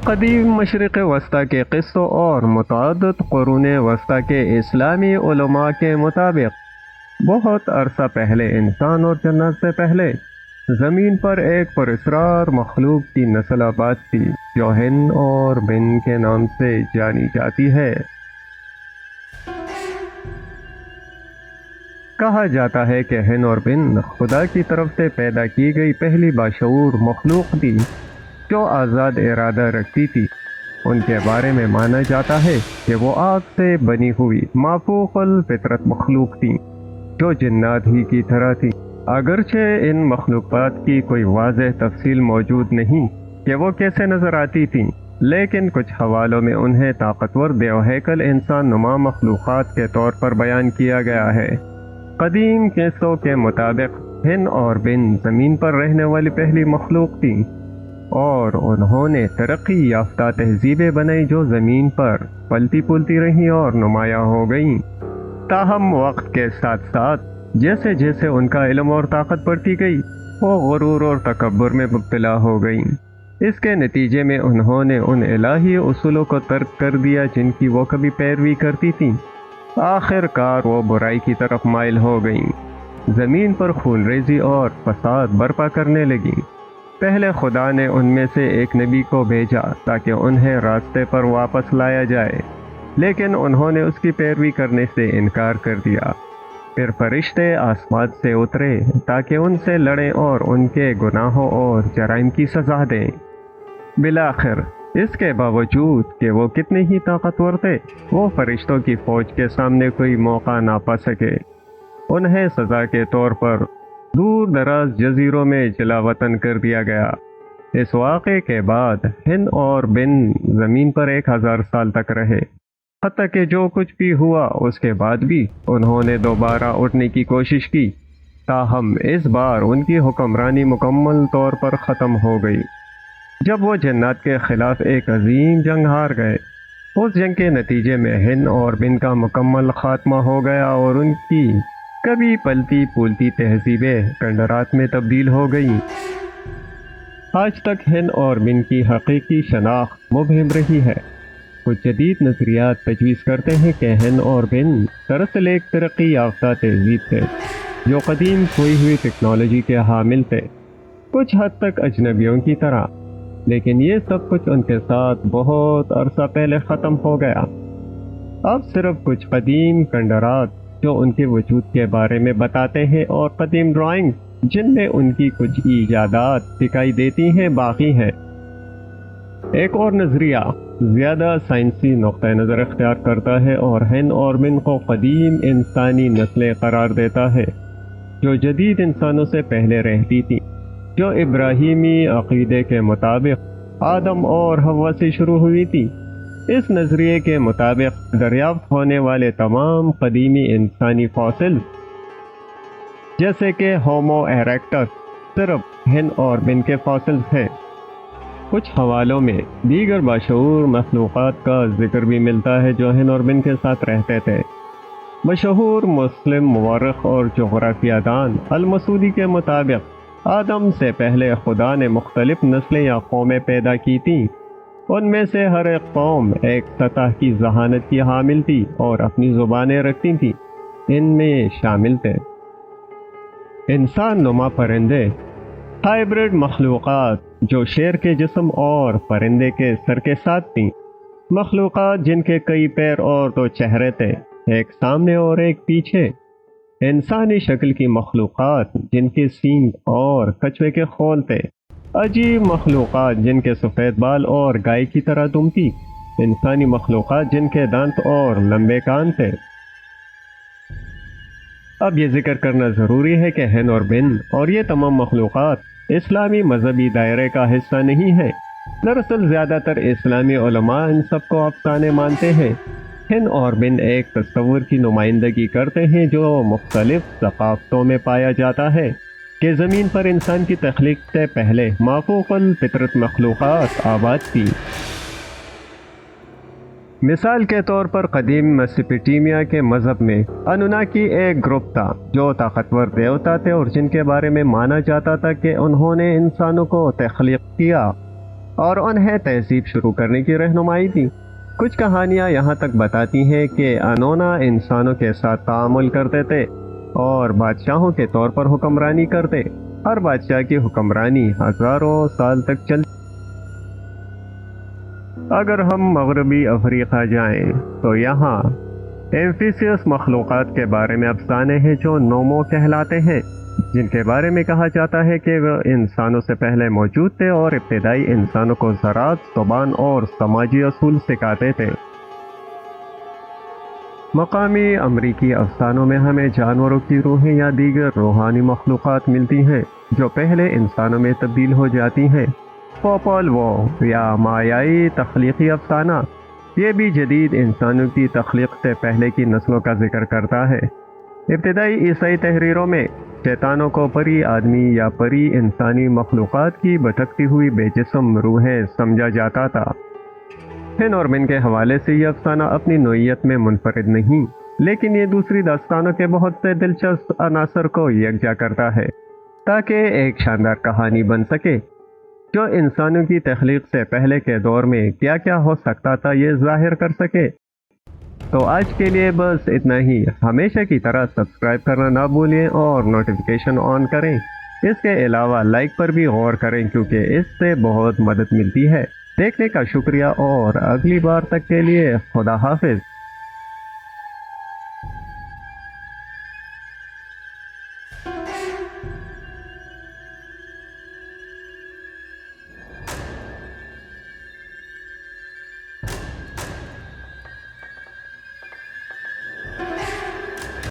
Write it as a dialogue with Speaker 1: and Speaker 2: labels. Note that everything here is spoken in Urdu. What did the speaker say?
Speaker 1: قدیم مشرق وسطی کے قصوں اور متعدد قرون وسطی کے اسلامی علماء کے مطابق بہت عرصہ پہلے انسان اور جنت سے پہلے زمین پر ایک پراسرار مخلوق کی نسل آباد تھی جو ہن اور بن کے نام سے جانی جاتی ہے۔ کہا جاتا ہے کہ ہن اور بن خدا کی طرف سے پیدا کی گئی پہلی باشعور مخلوق تھی جو آزاد ارادہ رکھتی تھی۔ ان کے بارے میں مانا جاتا ہے کہ وہ آگ سے بنی ہوئی مافوق الفطرت مخلوق تھی جو جنات ہی کی طرح تھی۔ اگرچہ ان مخلوقات کی کوئی واضح تفصیل موجود نہیں کہ وہ کیسے نظر آتی تھیں، لیکن کچھ حوالوں میں انہیں طاقتور دیو ہیکل انسان نما مخلوقات کے طور پر بیان کیا گیا ہے۔ قدیم قصوں کے مطابق ہن اور بن زمین پر رہنے والی پہلی مخلوق تھی اور انہوں نے ترقی یافتہ تہذیبیں بنائی جو زمین پر پلتی پلتی رہیں اور نمایاں ہو گئیں۔ تاہم وقت کے ساتھ ساتھ جیسے جیسے ان کا علم اور طاقت بڑھتی گئی وہ غرور اور تکبر میں مبتلا ہو گئیں۔ اس کے نتیجے میں انہوں نے ان الہی اصولوں کو ترک کر دیا جن کی وہ کبھی پیروی کرتی تھیں۔ آخر کار وہ برائی کی طرف مائل ہو گئیں، زمین پر خون ریزی اور فساد برپا کرنے لگیں۔ پہلے خدا نے ان میں سے ایک نبی کو بھیجا تاکہ انہیں راستے پر واپس لایا جائے، لیکن انہوں نے اس کی پیروی کرنے سے انکار کر دیا۔ پھر فرشتے آسمان سے اترے تاکہ ان سے لڑیں اور ان کے گناہوں اور جرائم کی سزا دیں۔ بالآخر اس کے باوجود کہ وہ کتنے ہی طاقتور تھے، وہ فرشتوں کی فوج کے سامنے کوئی موقع نہ پا سکے۔ انہیں سزا کے طور پر دور دراز جزیروں میں جلا وطن کر دیا گیا۔ اس واقعے کے بعد ہن اور بن زمین پر 1000 سال تک رہے، حتیٰ کہ جو کچھ بھی ہوا اس کے بعد بھی انہوں نے دوبارہ اٹھنے کی کوشش کی، تاہم اس بار ان کی حکمرانی مکمل طور پر ختم ہو گئی جب وہ جنات کے خلاف ایک عظیم جنگ ہار گئے۔ اس جنگ کے نتیجے میں ہن اور بن کا مکمل خاتمہ ہو گیا اور ان کی کبھی پلتی پولتی تہذیبیں کنڈرات میں تبدیل ہو گئیں۔ آج تک ہن اور بن کی حقیقی شناخت مبہم رہی ہے۔ کچھ جدید نظریات تجویز کرتے ہیں کہ ہن اور بن دراصل ایک ترقی یافتہ تہذیب تھے جو قدیم کھوئی ہوئی ٹیکنالوجی کے حامل تھے، کچھ حد تک اجنبیوں کی طرح، لیکن یہ سب کچھ ان کے ساتھ بہت عرصہ پہلے ختم ہو گیا۔ اب صرف کچھ قدیم کنڈرات جو ان کے وجود کے بارے میں بتاتے ہیں اور قدیم ڈرائنگ جن میں ان کی کچھ ایجادات دکھائی دیتی ہیں باقی ہیں۔ ایک اور نظریہ زیادہ سائنسی نقطہ نظر اختیار کرتا ہے اور ہن اور بن کو قدیم انسانی نسلیں قرار دیتا ہے جو جدید انسانوں سے پہلے رہتی تھی، جو ابراہیمی عقیدے کے مطابق آدم اور حوا سے شروع ہوئی تھی۔ اس نظریے کے مطابق دریافت ہونے والے تمام قدیمی انسانی فاسل جیسے کہ ہومو ایریکٹس صرف ہن اور بن کے فاسلز ہیں۔ کچھ حوالوں میں دیگر باشعور مخلوقات کا ذکر بھی ملتا ہے جو ہن اور بن کے ساتھ رہتے تھے۔ مشہور مسلم مورخ اور جغرافیہ دان المسعودی کے مطابق آدم سے پہلے خدا نے مختلف نسلیں یا قومیں پیدا کی تھیں۔ ان میں سے ہر ایک قوم ایک سطح کی ذہانت کی حامل تھی اور اپنی زبانیں رکھتی تھیں۔ ان میں شامل تھے انسان نما پرندے، ہائیبرڈ مخلوقات جو شیر کے جسم اور پرندے کے سر کے ساتھ تھیں، مخلوقات جن کے کئی پیر اور 2 چہرے تھے، ایک سامنے اور ایک پیچھے، انسانی شکل کی مخلوقات جن کے سینگ اور کچھوے کے خول تھے، عجیب مخلوقات جن کے سفید بال اور گائے کی طرح دم تھی، انسانی مخلوقات جن کے دانت اور لمبے کان تھے۔ اب یہ ذکر کرنا ضروری ہے کہ ہن اور بن اور یہ تمام مخلوقات اسلامی مذہبی دائرے کا حصہ نہیں ہے۔ دراصل زیادہ تر اسلامی علماء ان سب کو افسانے مانتے ہیں۔ ہن اور بن ایک تصور کی نمائندگی کرتے ہیں جو مختلف ثقافتوں میں پایا جاتا ہے کہ زمین پر انسان کی تخلیق سے پہلے مافوق الفطرت مخلوقات آباد تھی۔ مثال کے طور پر قدیم میسوپوٹیمیا کے مذہب میں انوناکی ایک گروپ تھا جو طاقتور دیوتا تھے اور جن کے بارے میں مانا جاتا تھا کہ انہوں نے انسانوں کو تخلیق کیا۔ اور انہیں تہذیب شروع کرنے کی رہنمائی دی۔ کچھ کہانیاں یہاں تک بتاتی ہیں کہ انونا انسانوں کے ساتھ تعامل کرتے تھے اور بادشاہوں کے طور پر حکمرانی کرتے۔ ہر بادشاہ کی حکمرانی ہزاروں سال تک چلتی۔ اگر ہم مغربی افریقہ جائیں تو یہاں ایمفیسیس مخلوقات کے بارے میں افسانے ہیں جو نومو کہلاتے ہیں، جن کے بارے میں کہا جاتا ہے کہ وہ انسانوں سے پہلے موجود تھے اور ابتدائی انسانوں کو زراعت، زبان اور سماجی اصول سکھاتے تھے۔ مقامی امریکی افسانوں میں ہمیں جانوروں کی روحیں یا دیگر روحانی مخلوقات ملتی ہیں جو پہلے انسانوں میں تبدیل ہو جاتی ہیں۔ پوپول وہ یا مایائی تخلیقی افسانہ، یہ بھی جدید انسانوں کی تخلیق سے پہلے کی نسلوں کا ذکر کرتا ہے۔ ابتدائی عیسائی تحریروں میں شیطانوں کو پری آدمی یا پری انسانی مخلوقات کی بھٹکتی ہوئی بے جسم روحیں سمجھا جاتا تھا۔ ہن اور من کے حوالے سے یہ افسانہ اپنی نوعیت میں منفرد نہیں، لیکن یہ دوسری داستانوں کے بہت سے دلچسپ عناصر کو یکجا کرتا ہے تاکہ ایک شاندار کہانی بن سکے جو انسانوں کی تخلیق سے پہلے کے دور میں کیا کیا ہو سکتا تھا یہ ظاہر کر سکے۔ تو آج کے لیے بس اتنا ہی۔ ہمیشہ کی طرح سبسکرائب کرنا نہ بھولیں اور نوٹیفیکیشن آن کریں۔ اس کے علاوہ لائک پر بھی غور کریں کیونکہ اس سے بہت مدد ملتی ہے۔ دیکھنے کا شکریہ اور اگلی بار تک کے لیے خدا حافظ۔